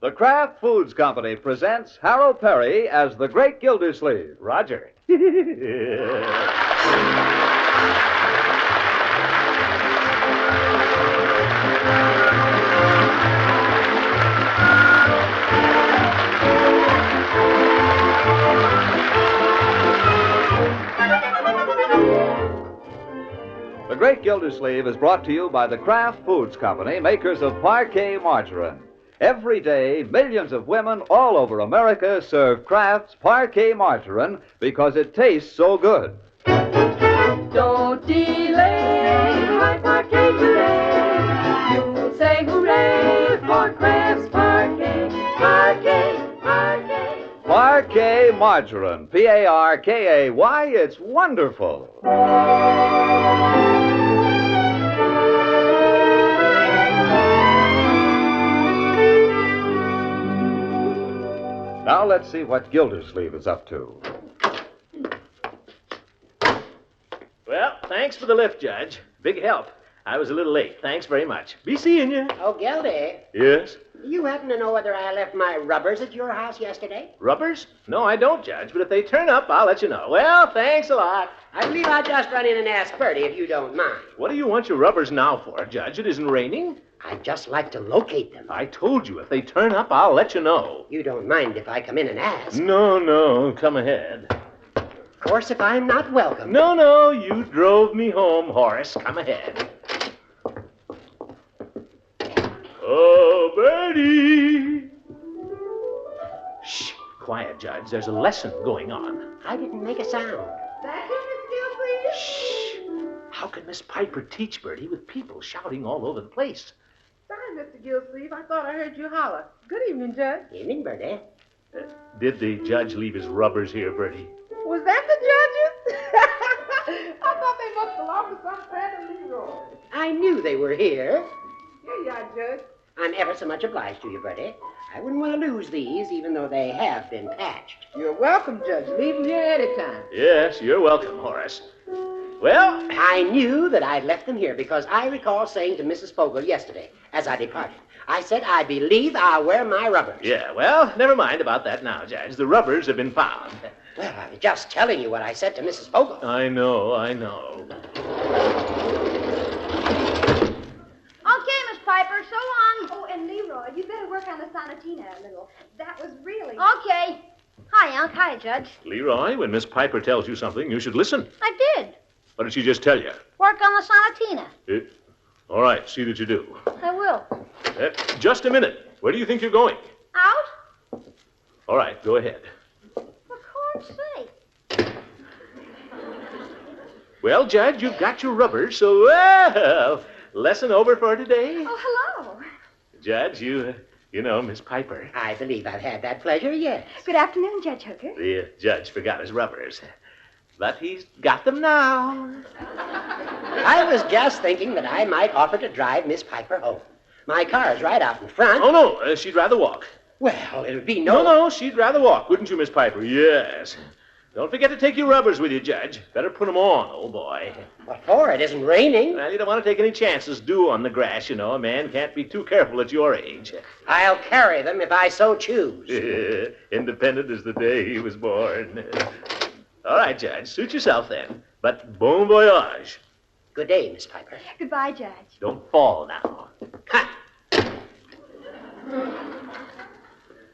The Kraft Foods Company presents Harold Perry as the Great Gildersleeve. Roger. The Great Gildersleeve is brought to you by the Kraft Foods Company, makers of Parquet Margarine. Every day, millions of women all over America serve Kraft's Parquet Margarine because it tastes so good. Don't delay, try Parquet today. You'll say hooray for Kraft's Parquet, Parquet, Parquet. Parquet Margarine, P-A-R-K-A-Y, it's wonderful. Now let's see what Gildersleeve is up to. Well, thanks for the lift, Judge. Big help. I was a little late. Thanks very much. Be seeing you. Oh, Gildy, Yes? do you happen to know whether I left my rubbers at your house yesterday? Rubbers? No, I don't, Judge. But if they turn up, I'll let you know. Well, thanks a lot. I believe I'll just run in and ask Bertie if you don't mind. What do you want your rubbers now for, Judge? It isn't raining. I'd just like to locate them. I told you, if they turn up, I'll let you know. You don't mind if I come in and ask? No. Come ahead. Of course, if I'm not welcome. No. You drove me home, Horace. Come ahead. Oh, Bertie. Shh. Quiet, Judge. There's a lesson going on. I didn't make a sound. Back in the Shh. How can Miss Piper teach Bertie with people shouting all over the place? Sorry, Mr. Gildersleeve. I thought I heard you holler. Good evening, Judge. Evening, Bertie. Did the judge leave his rubbers here, Bertie? Was that the judges? I thought they must belong to some friend of Leroy. I knew they were here. Here you are, Judge. I'm ever so much obliged to you, Bertie. I wouldn't want to lose these, even though they have been patched. You're welcome, Judge. Leave them here anytime. Yes, you're welcome, Horace. Well, I knew that I'd left them here because I recall saying to Mrs. Fogle yesterday, as I departed, I said, I believe I'll wear my rubbers. yeah, well, never mind about that now, Judge. The rubbers have been found. Well, I was just telling you what I said to Mrs. Fogle. I know. Okay, Miss Piper, so long. Oh, and Leroy, you better work on the sonatina a little. That was really... Okay. Hi, Unc. Hi, Judge. Leroy, when Miss Piper tells you something, you should listen. I did. What did she just tell you? Work on the sonatina. All right, see that you do. I will. Just a minute. Where do you think you're going? Out? All right, go ahead. For corn's sake. Well, Judge, you've got your rubbers, so, well, lesson over for today. Oh, hello. Judge, you know Miss Piper. I believe I've had that pleasure, yes. Good afternoon, Judge Hooker. The judge forgot his rubbers. But he's got them now. I was just thinking that I might offer to drive Miss Piper home. My car's right out in front. Oh, no, she'd rather walk. Well, it would be No, she'd rather walk, wouldn't you, Miss Piper? Yes. Don't forget to take your rubbers with you, Judge. Better put them on, old boy. What for? It isn't raining. Well, you don't want to take any chances due on the grass, you know. A man can't be too careful at your age. I'll carry them if I so choose. Independent as the day he was born. All right, Judge. Suit yourself, then. But bon voyage. Good day, Miss Piper. Goodbye, Judge. Don't fall now. Ha!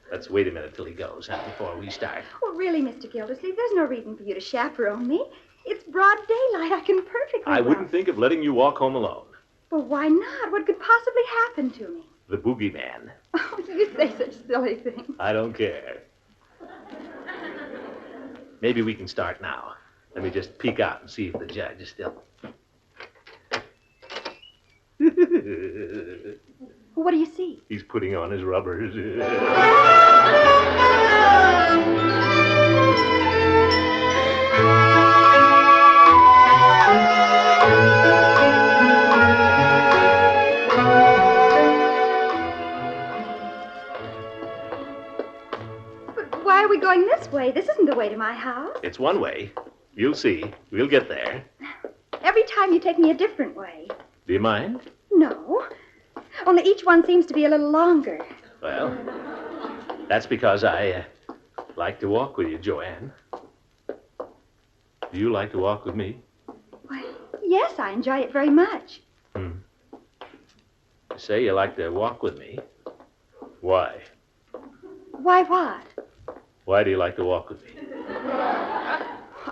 Let's wait a minute till he goes, before we start. Well, really, Mr. Gildersleeve, there's no reason for you to chaperone me. It's broad daylight. I can perfectly I wouldn't think of letting you walk home alone. Well, why not? What could possibly happen to me? The boogeyman. Oh, you say such silly things. I don't care. Maybe we can start now. Let me just peek out and see if the judge is still... What do you see? He's putting on his rubbers. But why are we going this way? This isn't the way to my house. It's one way. You'll see. We'll get there. Every time you take me a different way. Do you mind? No. Only each one seems to be a little longer. Well, that's because I like to walk with you, Joanne. Do you like to walk with me? Why, yes, I enjoy it very much. You say you like to walk with me. Why? Why what? Why do you like to walk with me?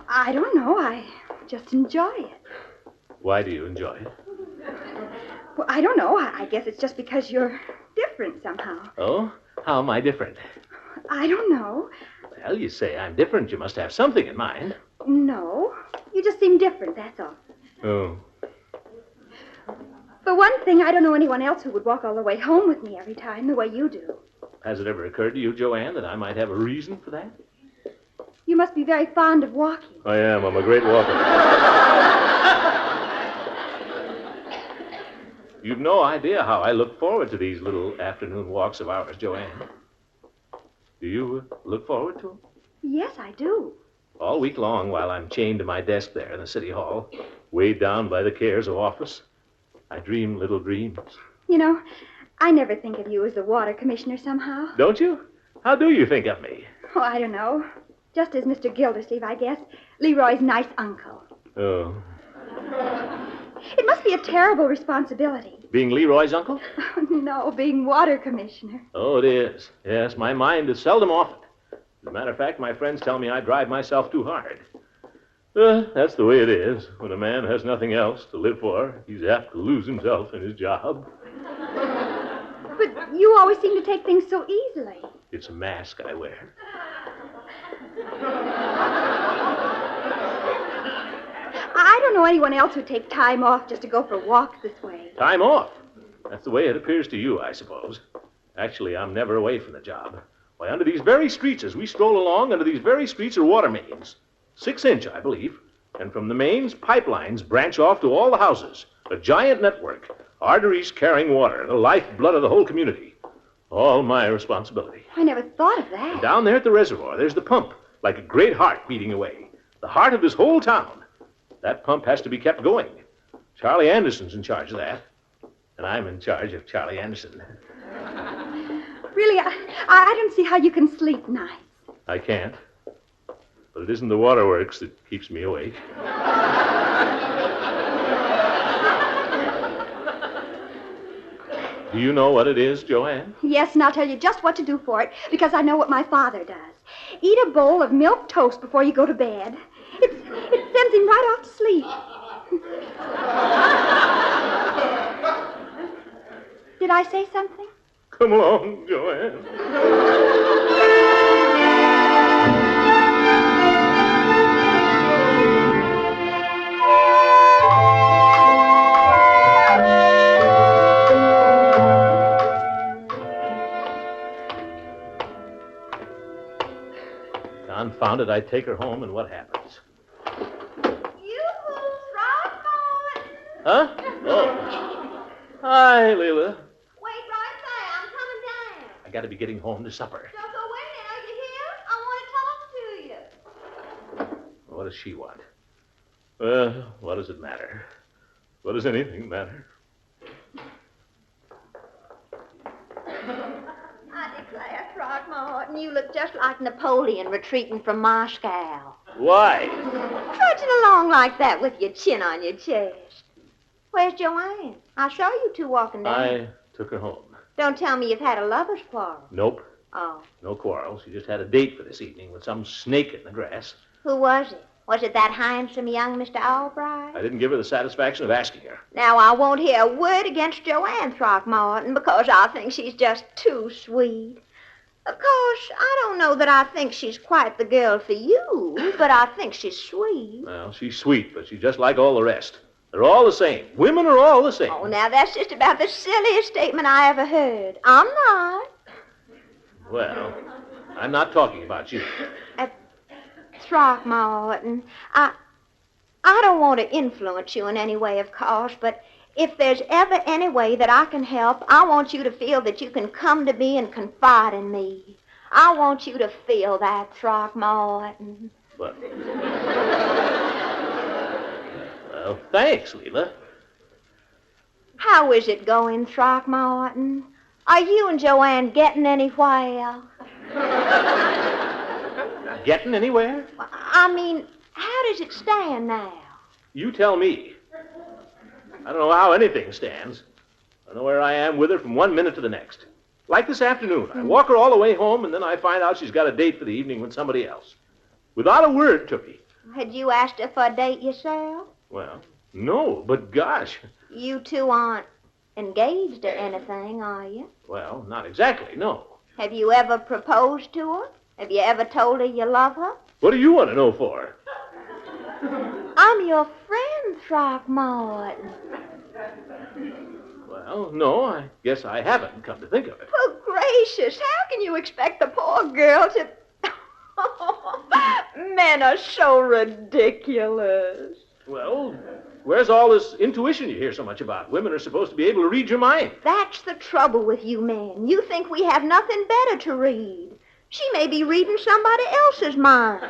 I don't know. I just enjoy it. Why do you enjoy it? Well, I don't know. I guess it's just because you're different somehow. Oh? How am I different? I don't know. Well, you say I'm different. You must have something in mind. No. You just seem different, that's all. Oh. For one thing, I don't know anyone else who would walk all the way home with me every time the way you do. Has it ever occurred to you, Joanne, that I might have a reason for that? You must be very fond of walking. I am. I'm a great walker. You've no idea how I look forward to these little afternoon walks of ours, Joanne. Do you look forward to them? Yes, I do. All week long, while I'm chained to my desk there in the city hall, weighed down by the cares of office, I dream little dreams. You know, I never think of you as the water commissioner somehow. Don't you? How do you think of me? Oh, I don't know. Just as Mr. Gildersleeve, I guess. Leroy's nice uncle. Oh. It must be a terrible responsibility. Being Leroy's uncle? No, being water commissioner. Oh, it is. Yes, my mind is seldom off it. As a matter of fact, my friends tell me I drive myself too hard. That's the way it is. When a man has nothing else to live for, he's apt to lose himself in his job. But you always seem to take things so easily. It's a mask I wear. I don't know anyone else who'd take time off just to go for walks this way. Time off. That's the way it appears to you, I suppose. Actually, I'm never away from the job. Why, under these very streets, as we stroll along, under these very streets are water mains. 6-inch, I believe. And from the mains, pipelines branch off to all the houses. A giant network. Arteries carrying water, the lifeblood of the whole community. All my responsibility. I never thought of that. And down there at the reservoir, there's the pump, like a great heart beating away. The heart of this whole town. That pump has to be kept going. Charlie Anderson's in charge of that. And I'm in charge of Charlie Anderson. Really, I don't see how you can sleep nights. I can't. But it isn't the waterworks that keeps me awake. Do you know what it is, Joanne? Yes, and I'll tell you just what to do for it, because I know what my father does. Eat a bowl of milk toast before you go to bed. It sends him right off to sleep. Did I say something? Come along, Joanne. Confound it, I take her home, and what happens? Yoo-hoo, Throckmorton. Huh? Oh. Hi, Leila. Wait right there. I'm coming down. I gotta be getting home to supper. Don't go away now. You hear? I want to talk to you. What does she want? What does it matter? What does anything matter? I declare, Throckmorton, you look just like Napoleon retreating from Moscow. Why? Trudging along like that with your chin on your chest. Where's Joanne? I saw you two walking down. I took her home. Don't tell me you've had a lover's quarrel. Nope. Oh. No quarrel. She just had a date for this evening with some snake in the grass. Who was it? Was it that handsome young Mr. Albright? I didn't give her the satisfaction of asking her. Now, I won't hear a word against Joanne Throckmorton because I think she's just too sweet. Of course, I don't know that I think she's quite the girl for you, but I think she's sweet. Well, she's sweet, but she's just like all the rest. They're all the same. Women are all the same. Oh, now that's just about the silliest statement I ever heard. I'm not. Well, I'm not talking about you. Throckmorton, I don't want to influence you in any way, of course, but if there's ever any way that I can help, I want you to feel that you can come to me and confide in me. I want you to feel that, Throckmorton. But... Well, thanks, Leila. How is it going, Throckmorton? Are you and Joanne getting anywhere? Getting anywhere? I mean, how does it stand now? You tell me. I don't know how anything stands. I know where I am with her from 1 minute to the next. Like this afternoon. I walk her all the way home, and then I find out she's got a date for the evening with somebody else. Without a word to me. Had you asked her for a date yourself? Well, no, but gosh. You two aren't engaged or anything, are you? Well, not exactly, no. Have you ever proposed to her? Have you ever told her you love her? What do you want to know for? I'm your friend, Throckmorton. Well, no, I guess I haven't, come to think of it. Oh, gracious, how can you expect the poor girl to... Men are so ridiculous. Well, where's all this intuition you hear so much about? Women are supposed to be able to read your mind. That's the trouble with you men. You think we have nothing better to read. She may be reading somebody else's mind.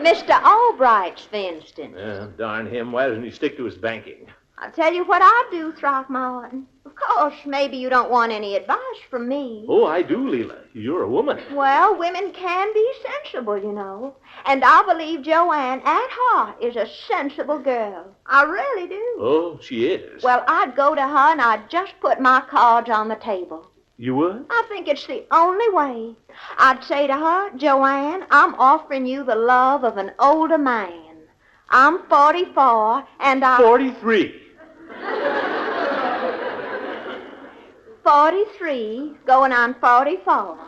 Mr. Albright's, for instance. Darn him, why doesn't he stick to his banking? I'll tell you what I do, Throckmorton. Of course, maybe you don't want any advice from me. Oh, I do, Leela. You're a woman. Well, women can be sensible, you know. And I believe Joanne, at heart, is a sensible girl. I really do. Oh, she is. Well, I'd go to her and I'd just put my cards on the table. You would? I think it's the only way. I'd say to her, Joanne, I'm offering you the love of an older man. I'm 44, and I... 43. 43, going on 44.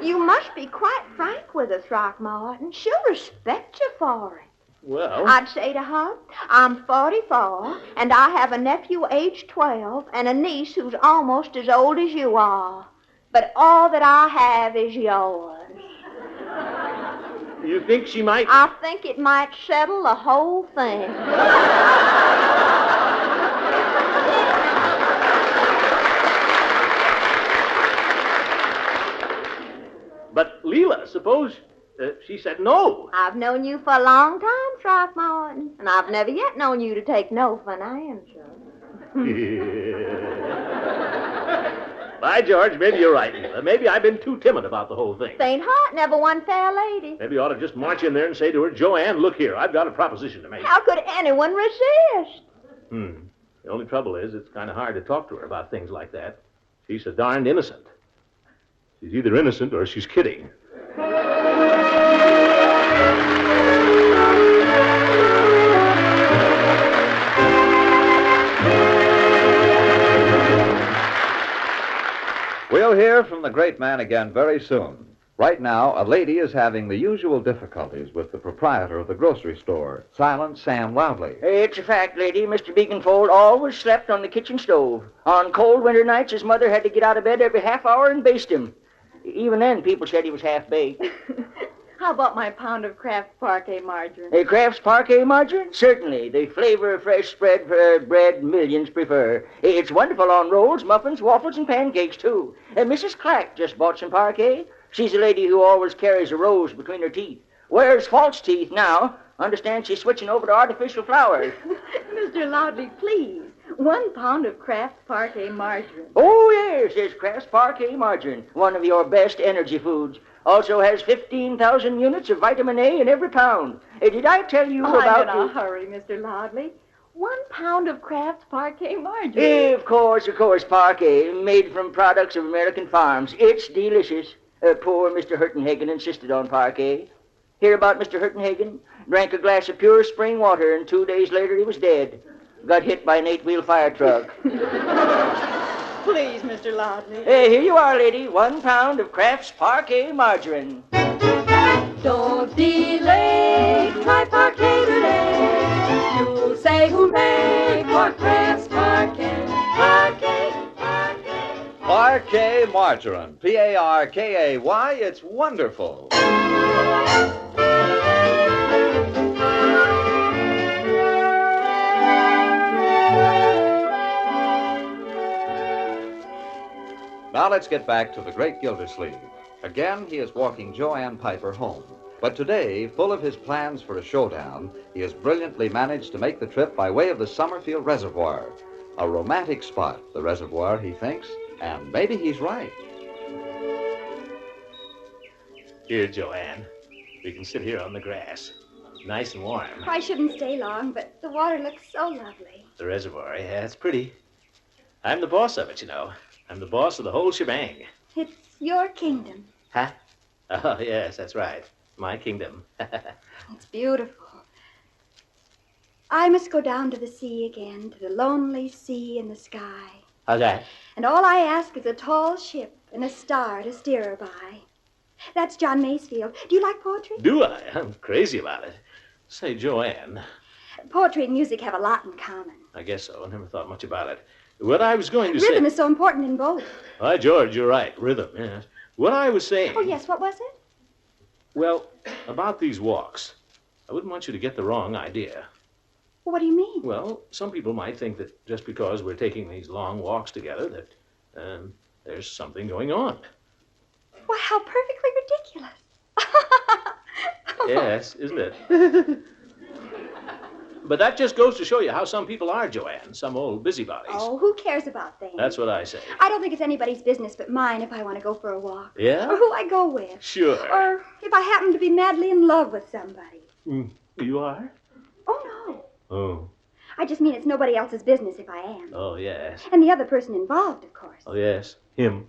You must be quite frank with her, Throckmorton. She'll respect you for it. Well... I'd say to her, I'm 44, and I have a nephew aged 12 and a niece who's almost as old as you are. But all that I have is yours. You think she might... I think it might settle the whole thing. But, Leela, suppose she said no. I've known you for a long time, Throckmorton, and I've never yet known you to take no for an answer. By George, maybe you're right, Leela. Maybe I've been too timid about the whole thing. Faint heart never won fair lady. Maybe you ought to just march in there and say to her, Joanne, look here, I've got a proposition to make. How could anyone resist? The only trouble is it's kind of hard to talk to her about things like that. She's so darned innocent. She's either innocent or she's kidding. We'll hear from the great man again very soon. Right now, a lady is having the usual difficulties with the proprietor of the grocery store, Silent Sam Loudly. It's a fact, lady. Mr. Beaconfold always slept on the kitchen stove. On cold winter nights, his mother had to get out of bed every half hour and baste him. Even then, people said he was half-baked. How about my pound of Kraft Parquet margarine? Kraft's Parquet margarine? Certainly. The flavor of fresh spread bread millions prefer. It's wonderful on rolls, muffins, waffles, and pancakes, too. Mrs. Clack just bought some Parquet. She's a lady who always carries a rose between her teeth. Wears false teeth now. Understand she's switching over to artificial flowers. Mr. Loudly, please. 1 pound of Kraft Parquet margarine. Oh, yes, there's Kraft's Parquet margarine, one of your best energy foods. Also has 15,000 units of vitamin A in every pound. Did I tell you about... I'm in a hurry, Mr. Loudly. 1 pound of Kraft Parquet margarine. Of course, Parquet, made from products of American farms. It's delicious. Poor Mr. Hurtenhagen insisted on Parquet. Hear about Mr. Hurtenhagen? Drank a glass of pure spring water, and 2 days later he was dead. Got hit by an 8-wheel fire truck. Please, Mr. Loudly. Here you are, lady. 1 pound of Kraft's Parquet margarine. Don't delay, try Parquet today. You'll say hooray for Kraft's Parquet. Parquet, Parquet. Parquet margarine. Parkay. It's wonderful. Now let's get back to the great Gildersleeve. Again, he is walking Joanne Piper home. But today, full of his plans for a showdown, he has brilliantly managed to make the trip by way of the Summerfield Reservoir. A romantic spot, the reservoir, he thinks, and maybe he's right. Here, Joanne. We can sit here on the grass. Nice and warm. I shouldn't stay long, but the water looks so lovely. The reservoir, yeah, it's pretty. I'm the boss of it, you know. I'm the boss of the whole shebang. It's your kingdom. Huh? Oh, yes, that's right. My kingdom. It's beautiful. I must go down to the sea again, to the lonely sea and the sky. How's that? And all I ask is a tall ship and a star to steer her by. That's John Masefield. Do you like poetry? Do I? I'm crazy about it. Say, Joanne. Poetry and music have a lot in common. I guess so. I never thought much about it. What I was going to say... Rhythm is so important in both. Why, George, you're right. Rhythm, yes. What I was saying... Oh, yes, what was it? Well, about these walks. I wouldn't want you to get the wrong idea. What do you mean? Well, some people might think that just because we're taking these long walks together that there's something going on. Why, how perfectly ridiculous. Yes, isn't it? But that just goes to show you how some people are, Joanne. Some old busybodies. Oh, who cares about things? That's what I say. I don't think it's anybody's business but mine if I want to go for a walk. Yeah? Or who I go with. Sure. Or if I happen to be madly in love with somebody. You are? Oh, no. Oh. I just mean it's nobody else's business if I am. Oh, yes. And the other person involved, of course. Oh, yes. Him.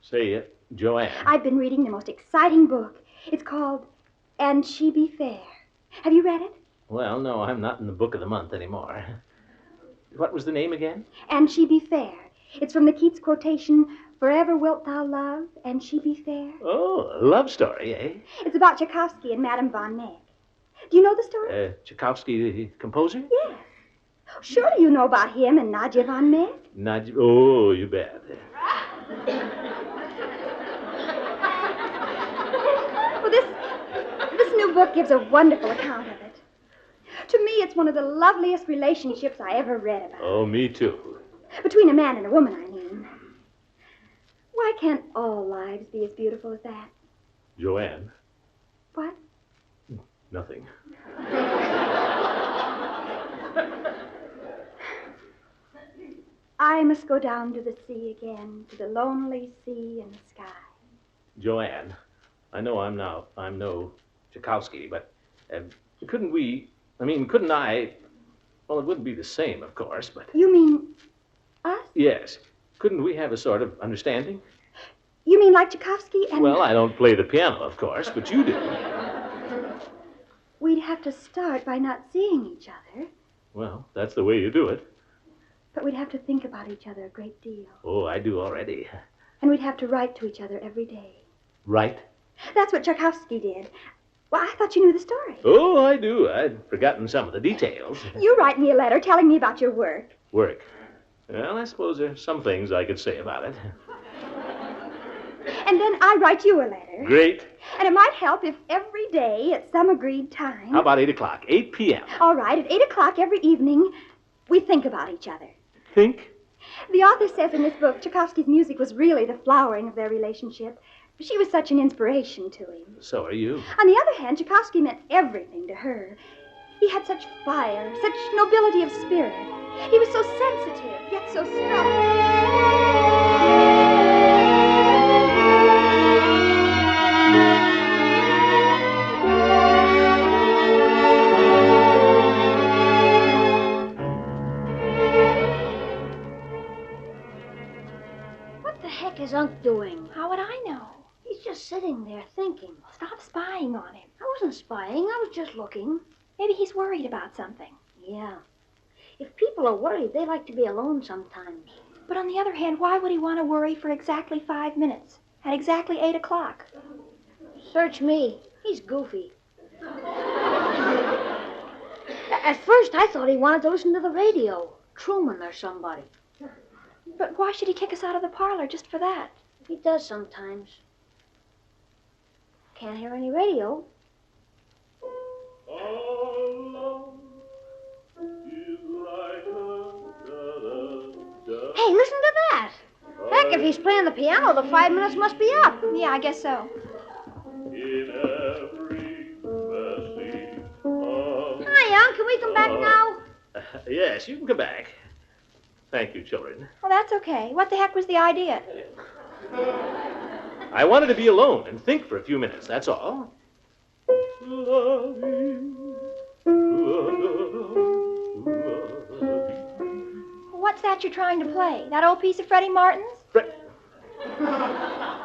Say it, Joanne. I've been reading the most exciting book. It's called And She Be Fair. Have you read it? Well, no, I'm not in the book of the month anymore. What was the name again? And She Be Fair. It's from the Keats quotation, Forever wilt thou love, and she be fair. Oh, a love story, eh? It's about Tchaikovsky and Madame von Meck. Do you know the story? Tchaikovsky, the composer? Yes. Surely you know about him and Nadia von Meck. Oh, you bet. Well, this new book gives a wonderful account of it. To me, it's one of the loveliest relationships I ever read about. Oh, me too. Between a man and a woman, I mean. Why can't all lives be as beautiful as that? Joanne. What? Nothing. I must go down to the sea again, to the lonely sea and the sky. Joanne, I know I'm no Tchaikovsky, but couldn't I, well, it wouldn't be the same, of course, but... You mean us? Yes. Couldn't we have a sort of understanding? You mean like Tchaikovsky and... Well, I don't play the piano, of course, but you do. We'd have to start by not seeing each other. Well, that's the way you do it. But we'd have to think about each other a great deal. Oh, I do already. And we'd have to write to each other every day. Right? That's what Tchaikovsky did. Well, I thought you knew the story. Oh, I do. I'd forgotten some of the details. You write me a letter telling me about your work. Work? Well, I suppose there's some things I could say about it. And then I write you a letter. Great. And it might help if every day at some agreed time... How about 8 o'clock? 8 p.m. All right, at 8 o'clock every evening, we think about each other. Think? The author says in this book Tchaikovsky's music was really the flowering of their relationship. She was such an inspiration to him. So are you. On the other hand, Tchaikovsky meant everything to her. He had such fire, such nobility of spirit. He was so sensitive, yet so strong. What the heck is Unc doing? How would I know? He's just sitting there thinking. Stop spying on him. I wasn't spying. I was just looking. Maybe he's worried about something. Yeah. If people are worried, they like to be alone sometimes. But on the other hand, why would he want to worry for exactly 5 minutes? At exactly 8 o'clock? Search me. He's goofy. At first, I thought he wanted to listen to the radio. Truman or somebody. But why should he kick us out of the parlor just for that? He does sometimes. Can't hear any radio. Hey, listen to that. Heck, if he's playing the piano, the 5 minutes must be up. Yeah, I guess so. If we come back now? Yes, you can come back. Thank you, children. Well, that's okay. What the heck was the idea? I wanted to be alone and think for a few minutes, that's all. What's that you're trying to play? That old piece of Freddie Martin's?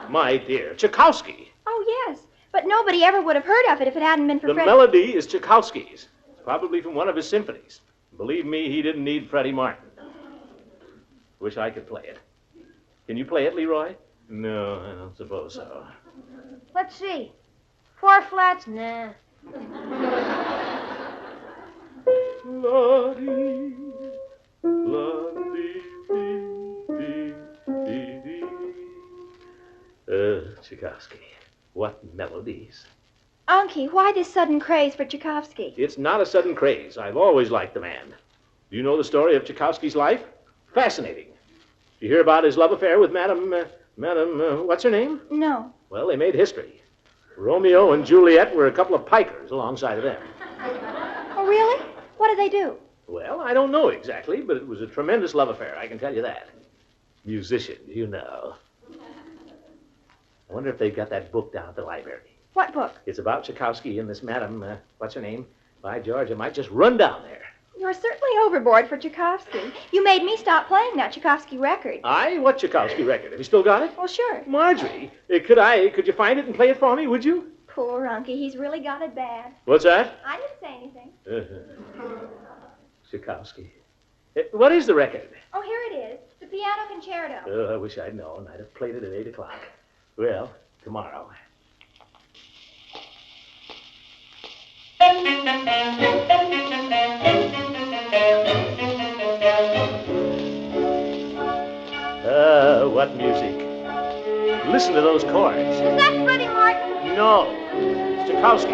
My dear, Tchaikovsky. Oh, yes. But nobody ever would have heard of it if it hadn't been for The Freddie. melody is Tchaikovsky's. It's probably from one of his symphonies. Believe me, he didn't need Freddie Martin. Wish I could play it. Can you play it, Leroy? No, I don't suppose so. Let's see. 4 flats? Nah. La-dee, la-dee, dee, dee, dee. Tchaikovsky. What melodies. Unky, why this sudden craze for Tchaikovsky? It's not a sudden craze. I've always liked the man. Do you know the story of Tchaikovsky's life? Fascinating. You hear about his love affair with Madame, what's her name? No. Well, they made history. Romeo and Juliet were a couple of pikers alongside of them. Oh, really? What did they do? Well, I don't know exactly, but it was a tremendous love affair, I can tell you that. Musician, you know. I wonder if they've got that book down at the library. What book? It's about Tchaikovsky and this Madame, what's her name? By George, I might just run down there. You're certainly overboard for Tchaikovsky. You made me stop playing that Tchaikovsky record. Aye? What Tchaikovsky record? Have you still got it? Well, sure. Marjorie, could you find it and play it for me, would you? Poor Unky, he's really got it bad. What's that? I didn't say anything. Tchaikovsky. What is the record? Oh, here it is. The piano concerto. Oh, I wish I'd known. I'd have played it at 8 o'clock. Well, tomorrow. What music. Listen to those chords. Is that Freddie Martin? No, it's Tchaikovsky.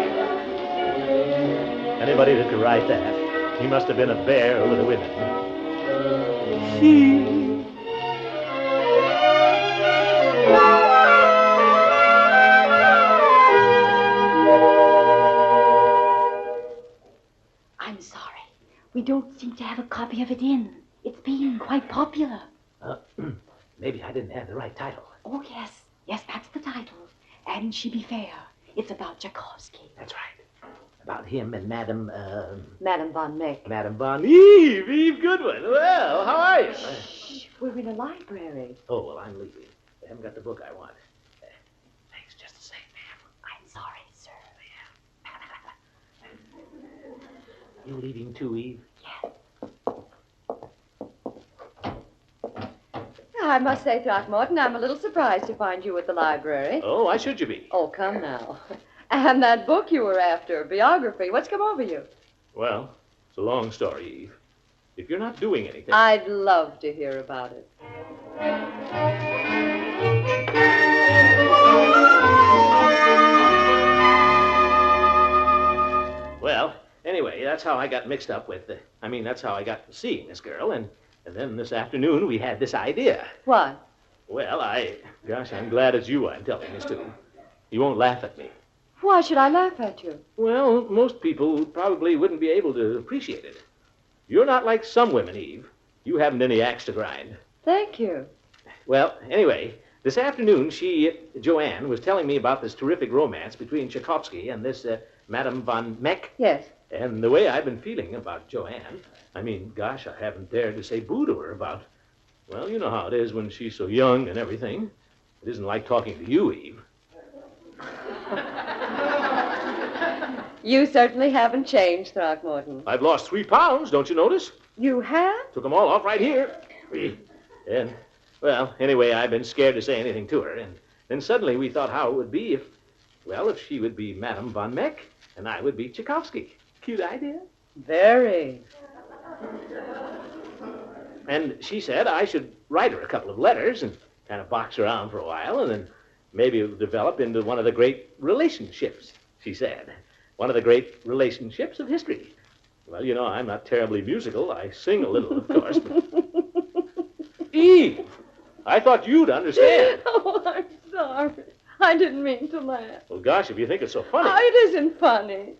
Anybody that could write that, he must have been a bear over the women. I'm sorry. We don't seem to have a copy of it in. It's been quite popular. Maybe I didn't have the right title. Oh, yes. Yes, that's the title. And She Be Fair. It's about Tchaikovsky. That's right. About him and Madame, Madame von Meck. Madame von Eve Goodwin. Well, how are you? Shh, we're in a library. Oh, well, I'm leaving. I haven't got the book I want. Thanks just the same, ma'am. I'm sorry, sir. You leaving too, Eve? Yes. I must say, Throckmorton, I'm a little surprised to find you at the library. Oh, why should you be? Oh, come now. And that book you were after, biography, what's come over you? Well, it's a long story, Eve. If you're not doing anything... I'd love to hear about it. Well, anyway, that's how I got mixed up with... that's how I got seeing this girl, and then this afternoon we had this idea. What? Well, Gosh, I'm glad it's you I'm telling this to. You won't laugh at me. Why should I laugh at you? Well, most people probably wouldn't be able to appreciate it. You're not like some women, Eve. You haven't any axe to grind. Thank you. Well, anyway, this afternoon, Joanne, was telling me about this terrific romance between Tchaikovsky and this Madame von Meck. Yes. And the way I've been feeling about Joanne, gosh, I haven't dared to say boo to her about, well, you know how it is when she's so young and everything. It isn't like talking to you, Eve. You certainly haven't changed, Throckmorton. I've lost 3 pounds, don't you notice? You have? Took them all off right here. And, well, anyway, I've been scared to say anything to her. And then suddenly we thought how it would be if she would be Madame von Meck and I would be Tchaikovsky. Cute idea? Very. And she said I should write her a couple of letters and kind of box around for a while, and then maybe it would develop into one of the great relationships, she said. One of the great relationships of history. Well, you know, I'm not terribly musical. I sing a little, of course, but... Eve! I thought you'd understand. Oh, I'm sorry. I didn't mean to laugh. Well, gosh, if you think it's so funny... Oh, it isn't funny.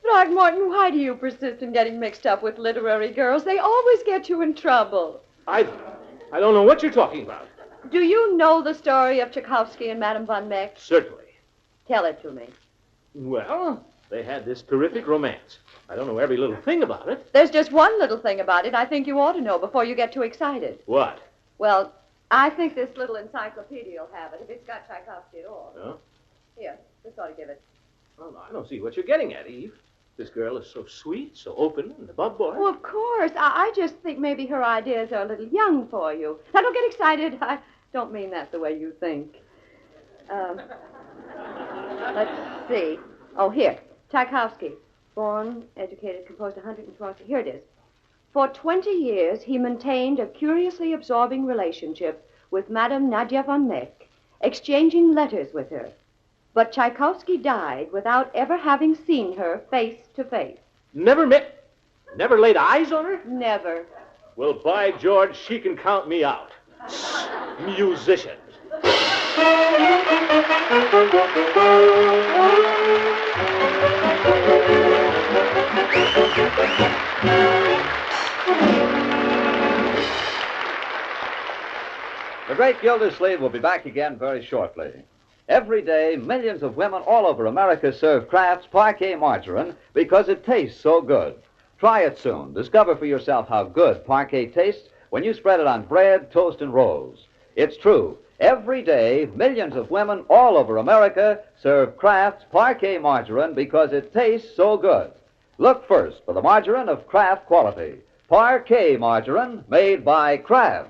Throckmorton, why do you persist in getting mixed up with literary girls? They always get you in trouble. I don't know what you're talking about. Do you know the story of Tchaikovsky and Madame von Meck? Certainly. Tell it to me. Well, they had this terrific romance. I don't know every little thing about it. There's just one little thing about it I think you ought to know before you get too excited. What? Well, I think this little encyclopedia will have it, if it's got Tchaikovsky at all. Huh? Here, this ought to give it. Well, I don't see what you're getting at, Eve. This girl is so sweet, so open, and above board. Oh, of course. I just think maybe her ideas are a little young for you. Now, don't get excited. I don't mean that the way you think. Let's see. Oh, here. Tchaikovsky. Born, educated, composed 112. Here it is. For 20 years, he maintained a curiously absorbing relationship with Madame Nadia von Meck, exchanging letters with her. But Tchaikovsky died without ever having seen her face to face. Never laid eyes on her? Never. Well, by George, she can count me out. Musician. The Great Gildersleeve will be back again very shortly. Every day, millions of women all over America serve Kraft's Parquet margarine because it tastes so good. Try it soon. Discover for yourself how good Parquet tastes when you spread it on bread, toast, and rolls. It's true. Every day, millions of women all over America serve Kraft's Parquet margarine because it tastes so good. Look first for the margarine of Kraft quality. Parquet margarine made by Kraft.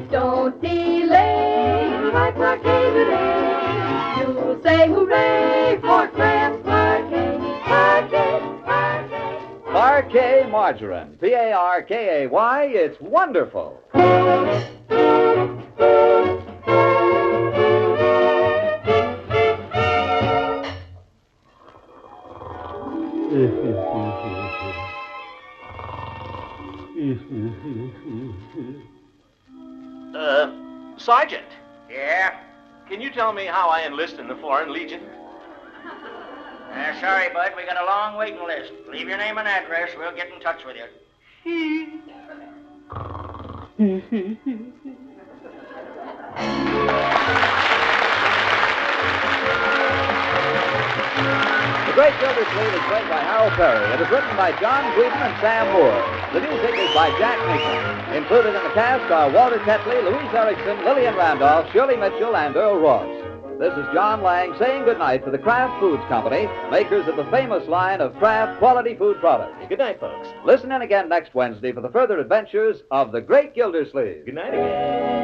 Don't delay, buy Parquet today. You'll say hooray for Kraft's Parquet, Parquet, Parquet. Parquet margarine. Parkay. It's wonderful. Sergeant, Yeah? can you tell me how I enlist in the Foreign Legion? Sorry, bud. We got a long waiting list. Leave your name and address. We'll get in touch with you. The Great Gildersleeve is played by Harold Perry. It is written by John Whedon and Sam Moore. The music is by Jack Nicholson. Included in the cast are Walter Tetley, Louise Erickson, Lillian Randolph, Shirley Mitchell, and Earl Ross. This is John Lang saying goodnight for the Kraft Foods Company, makers of the famous line of Kraft quality food products. Good night, folks. Listen in again next Wednesday for the further adventures of the Great Gildersleeve. Good night again.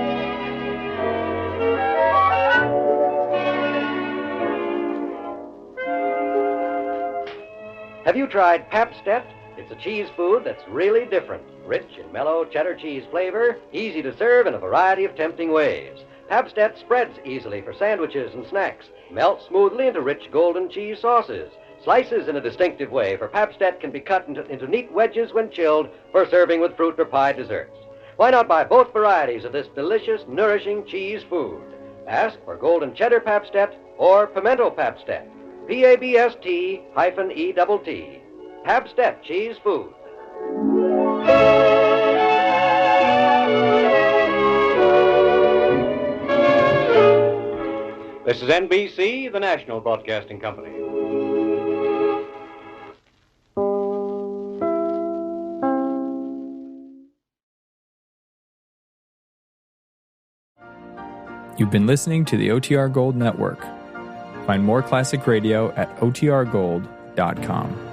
Have you tried Pabst-ett? It's a cheese food that's really different. Rich and mellow cheddar cheese flavor, easy to serve in a variety of tempting ways. Pabst-ett spreads easily for sandwiches and snacks, melts smoothly into rich golden cheese sauces. Slices in a distinctive way, for Pabst-ett can be cut into neat wedges when chilled for serving with fruit or pie desserts. Why not buy both varieties of this delicious, nourishing cheese food? Ask for golden cheddar Pabst-ett or pimento Pabst-ett. Pabst-E-T-T. Pabst-ett cheese food. This is NBC, the National Broadcasting Company. You've been listening to the OTR Gold Network. Find more classic radio at otrgold.com.